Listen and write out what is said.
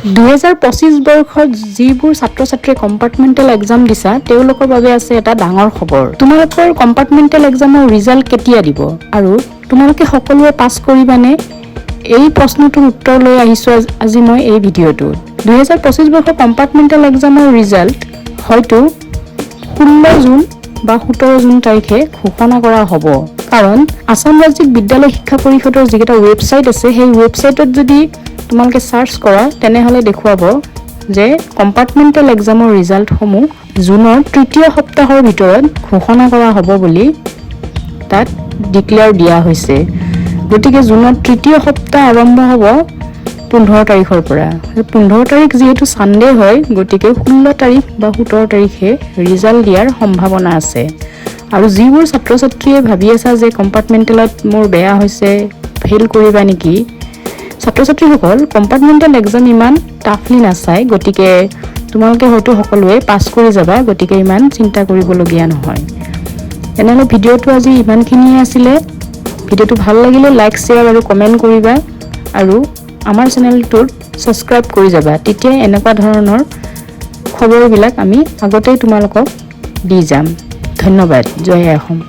2025 বৰ্ষত যিবোৰ ছাত্ৰ-ছাত্ৰীয়ে কম্পাৰ্টমেণ্টেল এক্সাম দিছা তেওঁলোকৰ বাবে আছে এটা ডাঙৰ খবৰ। তোমালোকৰ কম্পাৰ্টমেণ্টেল এক্সামৰ ৰিজাল্ট কেতিয়া দিব আৰু তোমালোকে সকলোৱে পাছ কৰিবানে? এই প্ৰশ্নটোৰ উত্তৰ লৈ আহিছো আজি মই এই ভিডিঅ'টোত। 2025 বৰ্ষৰ কম্পাৰ্টমেণ্টেল এক্সামৰ ৰিজাল্ট হয়তো 16 জুন বা 17 জুন তাৰিখে ঘোষণা কৰা হ'ব। কাৰণ আসাম ৰাজ্যিক বিদ্যালয় শিক্ষা পৰিষদৰ যিকেইটা ৱেবছাইট আছে সেই ৱেবছাইটত যদি তোমালোকে সাৰ্চ কৰা তেনেহলে দেখুৱাব যে কম্পাৰ্টমেণ্টেল এক্সামৰ ৰিজাল্টসমূহ জুনৰ তৃতীয় সপ্তাহৰ ভিতৰত ঘোষণা কৰা হ'ব বুলি তাত ডিক্লেয়াৰ দিয়া হৈছে। গতিকে জুনৰ তৃতীয় সপ্তাহ আৰম্ভ হ'ব 15 তাৰিখৰ পৰা। 15 তাৰিখ যিহেতু সানডে হয় গতিকে 16 তাৰিখ বা 17 তাৰিখে ৰিজাল্ট দিয়াৰ সম্ভাৱনা আছে। আৰু যিবোৰ ছাত্ৰ-ছাত্ৰীয়ে ভাবি আছে যে কম্পাৰ্টমেণ্টেলত মোৰ বেয়া হৈছে ফেইল কৰিবা নেকি, ছাত্ৰ-ছাত্ৰীসকল কম্পাৰ্টমেণ্টেল এক্সাম ইমান টাফলি নাচায়। গতিকে তোমালোকে হয়তো সকলোৱে পাছ কৰি যাবা, গতিকে ইমান চিন্তা কৰিবলগীয়া নহয়। এনেহ'লে ভিডিঅ'টো আজি ইমানখিনিয়ে আছিলে। ভিডিঅ'টো ভাল লাগিলে লাইক শ্বেয়াৰ আৰু কমেণ্ট কৰিবা আৰু আমাৰ চেনেলটোত ছাবস্ক্ৰাইব কৰি যাবা। তেতিয়া এনেকুৱা ধৰণৰ খবৰবিলাক আমি আগতেই তোমালোকক দি যাম। ধন্যবাদ। জয় অসম।